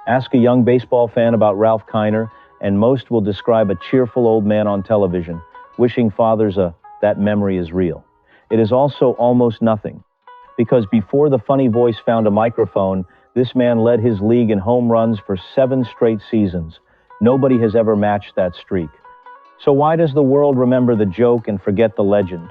Ask a young baseball fan about Ralph Kiner, and most will describe a cheerful old man on television, wishing fathers that memory is real. It is also almost nothing, because before the funny voice found a microphone, this man led his league in home runs for 7 straight seasons. Nobody has ever matched that streak. So why does the world remember the joke and forget the legend?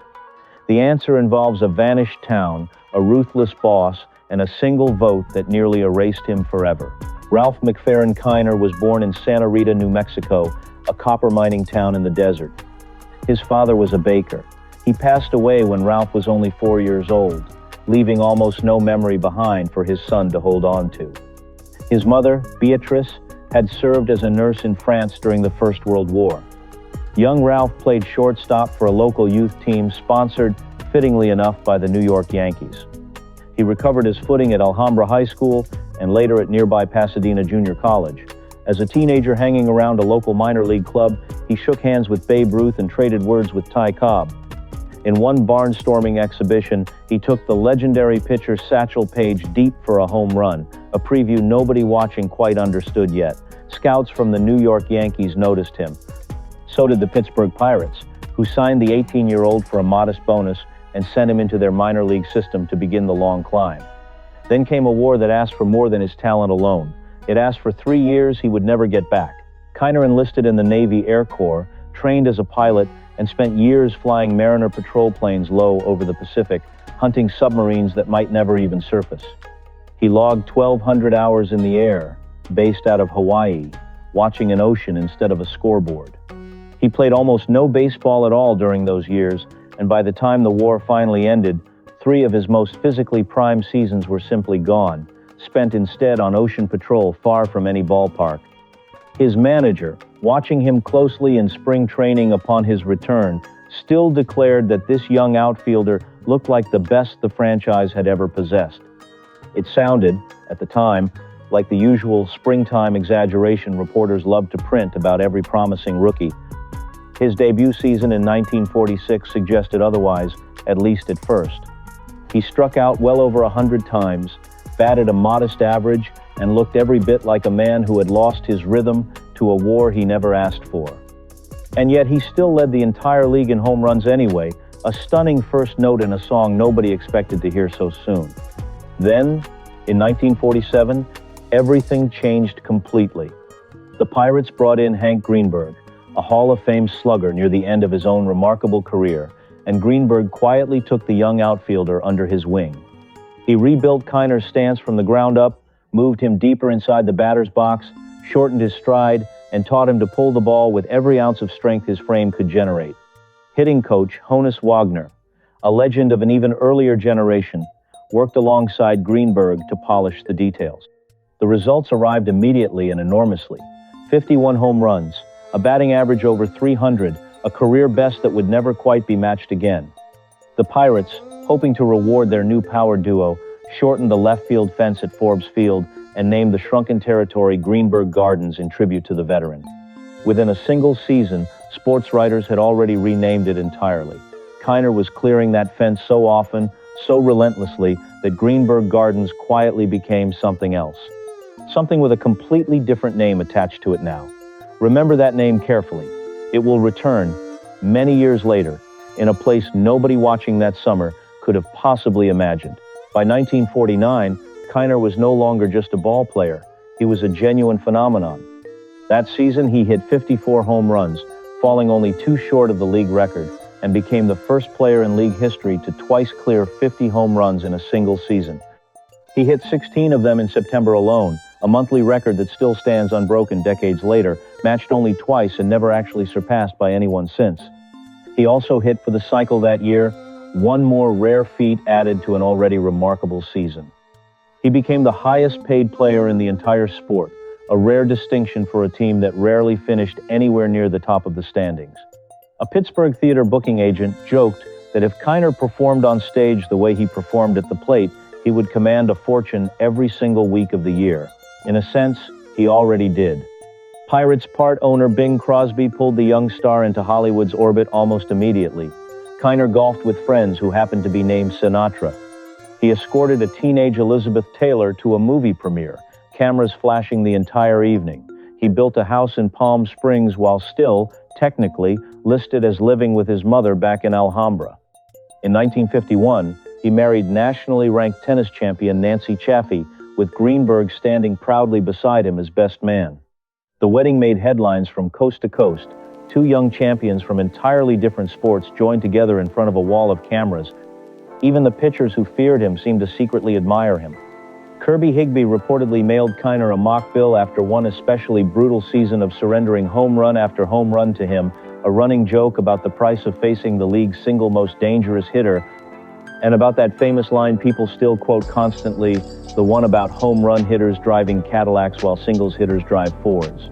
The answer involves a vanished town, a ruthless boss, and a single vote that nearly erased him forever. Ralph McFerrin Kiner was born in Santa Rita, New Mexico, a copper mining town in the desert. His father was a baker. He passed away when Ralph was only 4 years old, leaving almost no memory behind for his son to hold on to. His mother, Beatrice, had served as a nurse in France during the First World War. Young Ralph played shortstop for a local youth team sponsored, fittingly enough, by the New York Yankees. He recovered his footing at Alhambra High School and later at nearby Pasadena Junior College. As a teenager hanging around a local minor league club, he shook hands with Babe Ruth and traded words with Ty Cobb. In one barnstorming exhibition, he took the legendary pitcher Satchel Paige deep for a home run, a preview nobody watching quite understood yet. Scouts from the New York Yankees noticed him. So did the Pittsburgh Pirates, who signed the 18-year-old for a modest bonus and sent him into their minor league system to begin the long climb. Then came a war that asked for more than his talent alone. It asked for 3 years he would never get back. Kiner enlisted in the Navy Air Corps, trained as a pilot, and spent years flying Mariner patrol planes low over the Pacific, hunting submarines that might never even surface. He logged 1,200 hours in the air, based out of Hawaii, watching an ocean instead of a scoreboard. He played almost no baseball at all during those years, and by the time the war finally ended, 3 of his most physically prime seasons were simply gone, spent instead on ocean patrol far from any ballpark. His manager, watching him closely in spring training upon his return, still declared that this young outfielder looked like the best the franchise had ever possessed. It sounded, at the time, like the usual springtime exaggeration reporters loved to print about every promising rookie. His debut season in 1946 suggested otherwise, at least at first. He struck out well over 100 times, batted a modest average, and looked every bit like a man who had lost his rhythm to a war he never asked for. And yet he still led the entire league in home runs anyway, a stunning first note in a song nobody expected to hear so soon. Then, in 1947, everything changed completely. The Pirates brought in Hank Greenberg, a Hall of Fame slugger near the end of his own remarkable career, and Greenberg quietly took the young outfielder under his wing. He rebuilt Kiner's stance from the ground up, moved him deeper inside the batter's box, shortened his stride, and taught him to pull the ball with every ounce of strength his frame could generate. Hitting coach Honus Wagner, a legend of an even earlier generation, worked alongside Greenberg to polish the details. The results arrived immediately and enormously. 51 home runs, a batting average over 300, a career best that would never quite be matched again. The Pirates, hoping to reward their new power duo, shortened the left field fence at Forbes Field and named the shrunken territory Greenberg Gardens in tribute to the veteran. Within a single season, sports writers had already renamed it entirely. Kiner was clearing that fence so often, so relentlessly, that Greenberg Gardens quietly became something else. Something with a completely different name attached to it now. Remember that name carefully. It will return, many years later, in a place nobody watching that summer could have possibly imagined. By 1949, Kiner was no longer just a ball player. He was a genuine phenomenon. That season, he hit 54 home runs, falling only 2 short of the league record, and became the first player in league history to twice clear 50 home runs in a single season. He hit 16 of them in September alone, a monthly record that still stands unbroken decades later, matched only twice and never actually surpassed by anyone since. He also hit for the cycle that year, one more rare feat added to an already remarkable season. He became the highest paid player in the entire sport, a rare distinction for a team that rarely finished anywhere near the top of the standings. A Pittsburgh theater booking agent joked that if Kiner performed on stage the way he performed at the plate, he would command a fortune every single week of the year. In a sense, he already did. Pirates part owner Bing Crosby pulled the young star into Hollywood's orbit almost immediately. Kiner golfed with friends who happened to be named Sinatra. He escorted a teenage Elizabeth Taylor to a movie premiere, cameras flashing the entire evening. He built a house in Palm Springs while still, technically, listed as living with his mother back in Alhambra. In 1951, he married nationally ranked tennis champion Nancy Chaffee, with Greenberg standing proudly beside him as best man. The wedding made headlines from coast to coast. Two young champions from entirely different sports joined together in front of a wall of cameras. Even the pitchers who feared him seemed to secretly admire him. Kirby Higbee reportedly mailed Kiner a mock bill after one especially brutal season of surrendering home run after home run to him, a running joke about the price of facing the league's single most dangerous hitter, and about that famous line people still quote constantly, the one about home run hitters driving Cadillacs while singles hitters drive Fords.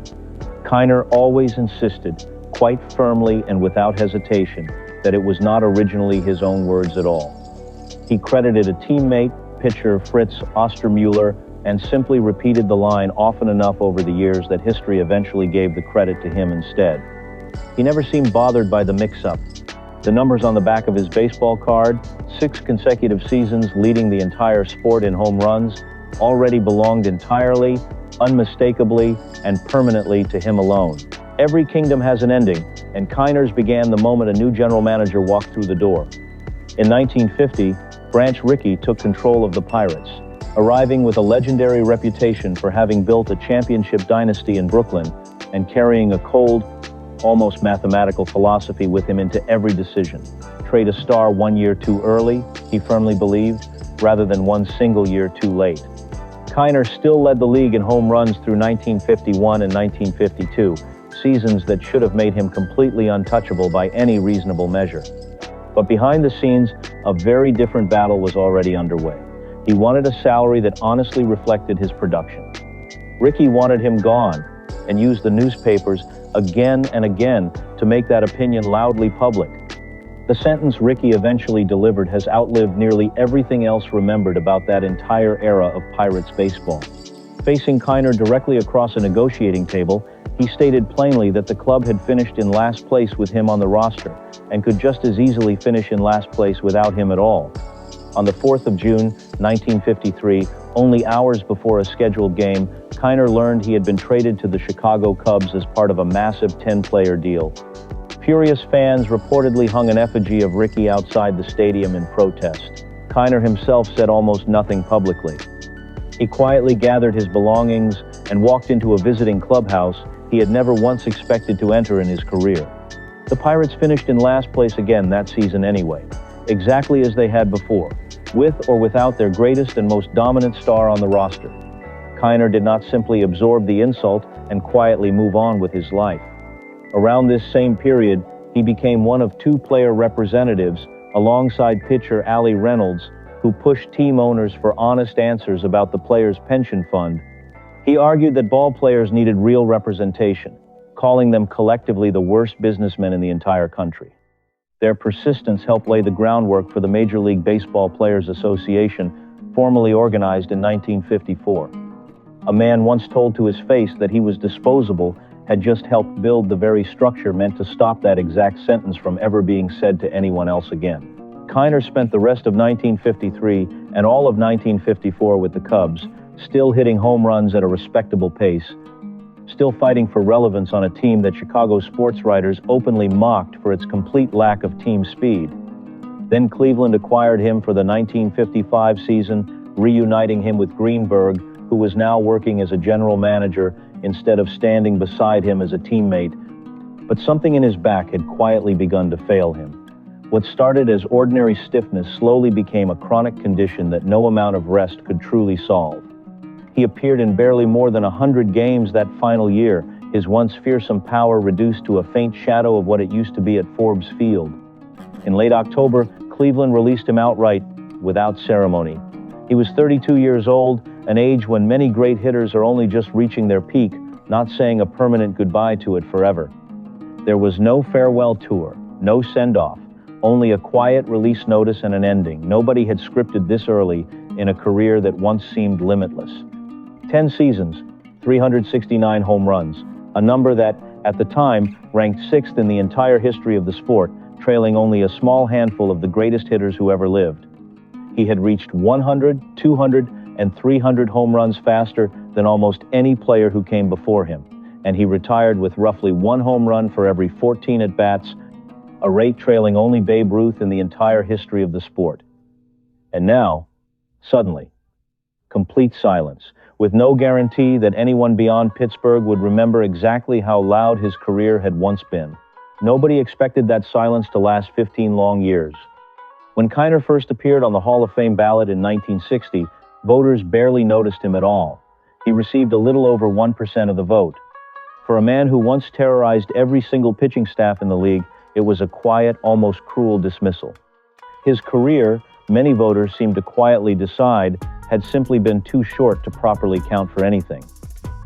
Kiner always insisted, quite firmly and without hesitation, that it was not originally his own words at all. He credited a teammate, pitcher Fritz Ostermuller, and simply repeated the line often enough over the years that history eventually gave the credit to him instead. He never seemed bothered by the mix-up. The numbers on the back of his baseball card, 6 consecutive seasons leading the entire sport in home runs, already belonged entirely, unmistakably, and permanently to him alone. Every kingdom has an ending, and Kiner's began the moment a new general manager walked through the door. In 1950, Branch Rickey took control of the Pirates, arriving with a legendary reputation for having built a championship dynasty in Brooklyn and carrying a cold, almost mathematical philosophy with him into every decision. Trade a star 1 year too early, he firmly believed, rather than one single year too late. Kiner still led the league in home runs through 1951 and 1952, seasons that should have made him completely untouchable by any reasonable measure. But behind the scenes, a very different battle was already underway. He wanted a salary that honestly reflected his production. Rickey wanted him gone, and used the newspapers again and again to make that opinion loudly public. The sentence Rickey eventually delivered has outlived nearly everything else remembered about that entire era of Pirates baseball. Facing Kiner directly across a negotiating table, he stated plainly that the club had finished in last place with him on the roster, and could just as easily finish in last place without him at all. On the 4th of June, 1953, only hours before a scheduled game, Kiner learned he had been traded to the Chicago Cubs as part of a massive 10-player deal. Furious fans reportedly hung an effigy of Rickey outside the stadium in protest. Kiner himself said almost nothing publicly. He quietly gathered his belongings and walked into a visiting clubhouse he had never once expected to enter in his career. The Pirates finished in last place again that season anyway, exactly as they had before, with or without their greatest and most dominant star on the roster. Kiner did not simply absorb the insult and quietly move on with his life. Around this same period, he became one of 2 player representatives, alongside pitcher Allie Reynolds, who pushed team owners for honest answers about the players' pension fund. He argued that ball players needed real representation, calling them collectively the worst businessmen in the entire country. Their persistence helped lay the groundwork for the Major League Baseball Players Association, formally organized in 1954. A man once told to his face that he was disposable had just helped build the very structure meant to stop that exact sentence from ever being said to anyone else again. Kiner spent the rest of 1953 and all of 1954 with the Cubs, still hitting home runs at a respectable pace, still fighting for relevance on a team that Chicago sports writers openly mocked for its complete lack of team speed. Then Cleveland acquired him for the 1955 season, reuniting him with Greenberg, who was now working as a general manager instead of standing beside him as a teammate. But something in his back had quietly begun to fail him. What started as ordinary stiffness slowly became a chronic condition that no amount of rest could truly solve. He appeared in barely more than 100 games that final year, his once fearsome power reduced to a faint shadow of what it used to be at Forbes Field. In late October, Cleveland released him outright, without ceremony. He was 32 years old, an age when many great hitters are only just reaching their peak, not saying a permanent goodbye to it forever. There was no farewell tour, no send-off, only a quiet release notice and an ending. Nobody had scripted this early in a career that once seemed limitless. 10 seasons, 369 home runs, a number that, at the time, ranked 6th in the entire history of the sport, trailing only a small handful of the greatest hitters who ever lived. He had reached 100, 200, and 300 home runs faster than almost any player who came before him, and he retired with roughly 1 home run for every 14 at-bats, a rate trailing only Babe Ruth in the entire history of the sport. And now, suddenly, complete silence, with no guarantee that anyone beyond Pittsburgh would remember exactly how loud his career had once been. Nobody expected that silence to last 15 long years. When Kiner first appeared on the Hall of Fame ballot in 1960, voters barely noticed him at all. He received a little over 1% of the vote. For a man who once terrorized every single pitching staff in the league, it was a quiet, almost cruel dismissal. His career, many voters seemed to quietly decide, had simply been too short to properly count for anything.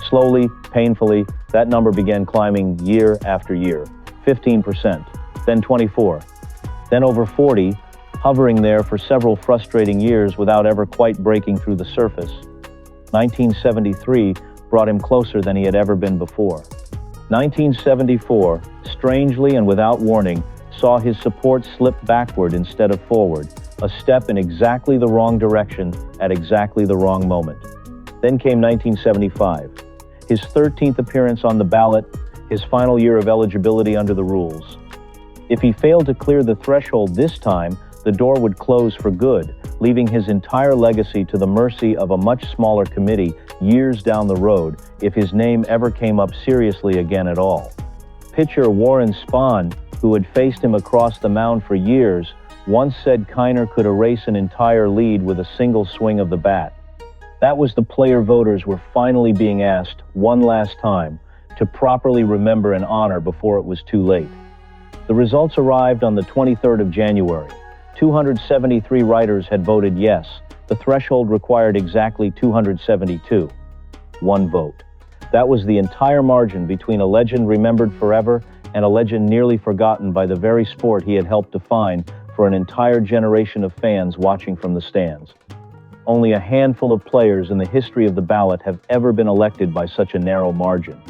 Slowly, painfully, that number began climbing year after year. 15%, then 24, then over 40, hovering there for several frustrating years without ever quite breaking through the surface. 1973 brought him closer than he had ever been before. 1974, strangely and without warning, saw his support slip backward instead of forward, a step in exactly the wrong direction at exactly the wrong moment. Then came 1975, his 13th appearance on the ballot, his final year of eligibility under the rules. If he failed to clear the threshold this time, the door would close for good, leaving his entire legacy to the mercy of a much smaller committee years down the road if his name ever came up seriously again at all. Pitcher Warren Spahn, who had faced him across the mound for years, once said Kiner could erase an entire lead with a single swing of the bat. That was the player voters were finally being asked, one last time, to properly remember and honor before it was too late. The results arrived on the 23rd of January. 273 writers had voted yes. The threshold required exactly 272. 1 vote. That was the entire margin between a legend remembered forever and a legend nearly forgotten by the very sport he had helped define for an entire generation of fans watching from the stands. Only a handful of players in the history of the ballot have ever been elected by such a narrow margin.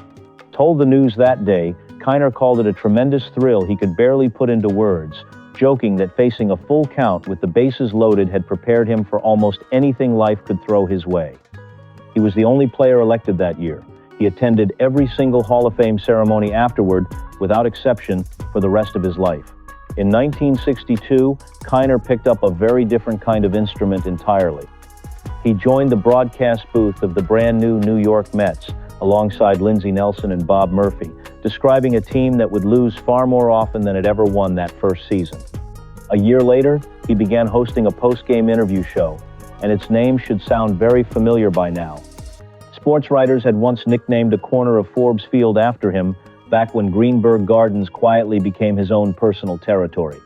Told the news that day, Kiner called it a tremendous thrill he could barely put into words, joking that facing a full count with the bases loaded had prepared him for almost anything life could throw his way. He was the only player elected that year. He attended every single Hall of Fame ceremony afterward, without exception, for the rest of his life. In 1962, Kiner picked up a very different kind of instrument entirely. He joined the broadcast booth of the brand new New York Mets, alongside Lindsey Nelson and Bob Murphy, describing a team that would lose far more often than it ever won that first season. A year later, he began hosting a post-game interview show, and its name should sound very familiar by now. Sports writers had once nicknamed a corner of Forbes Field after him, back when Greenberg Gardens quietly became his own personal territory.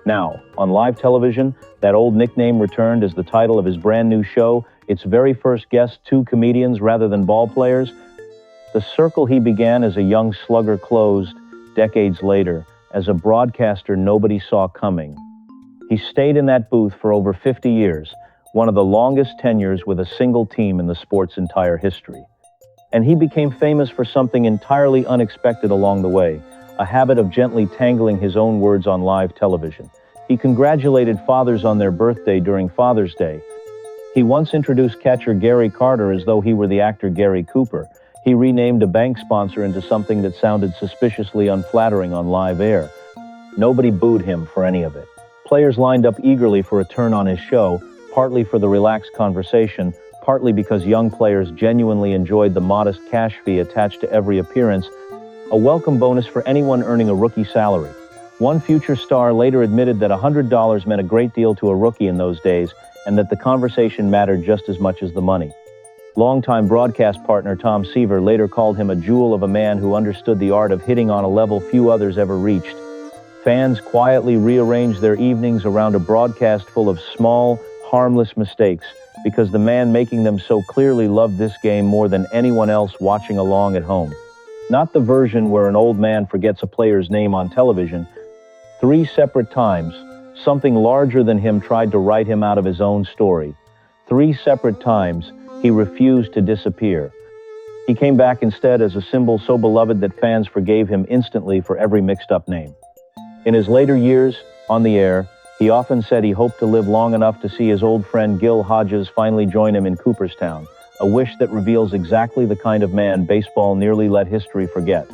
Now, on live television, that old nickname returned as the title of his brand new show, its very first guest 2 comedians rather than ball players. The circle he began as a young slugger closed, decades later, as a broadcaster nobody saw coming. He stayed in that booth for over 50 years, one of the longest tenures with a single team in the sport's entire history. And he became famous for something entirely unexpected along the way, a habit of gently tangling his own words on live television. He congratulated fathers on their birthday during Father's Day. He once introduced catcher Gary Carter as though he were the actor Gary Cooper. He renamed a bank sponsor into something that sounded suspiciously unflattering on live air. Nobody booed him for any of it. Players lined up eagerly for a turn on his show, partly for the relaxed conversation, partly because young players genuinely enjoyed the modest cash fee attached to every appearance, a welcome bonus for anyone earning a rookie salary. One future star later admitted that $100 meant a great deal to a rookie in those days, and that the conversation mattered just as much as the money. Longtime broadcast partner Tom Seaver later called him a jewel of a man who understood the art of hitting on a level few others ever reached. Fans quietly rearranged their evenings around a broadcast full of small, harmless mistakes, because the man making them so clearly loved this game more than anyone else watching along at home. Not the version where an old man forgets a player's name on television. 3 separate times, something larger than him tried to write him out of his own story. 3 separate times, he refused to disappear. He came back instead as a symbol so beloved that fans forgave him instantly for every mixed-up name. In his later years, on the air, He often said he hoped to live long enough to see his old friend Gil Hodges finally join him in Cooperstown, a wish that reveals exactly the kind of man baseball nearly let history forget.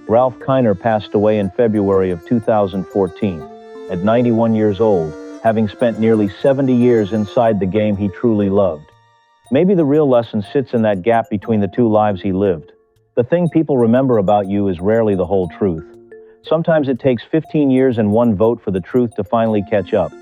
Ralph Kiner passed away in February of 2014, at 91 years old, having spent nearly 70 years inside the game he truly loved. Maybe the real lesson sits in that gap between the two lives he lived. The thing people remember about you is rarely the whole truth. Sometimes it takes 15 years and one vote for the truth to finally catch up.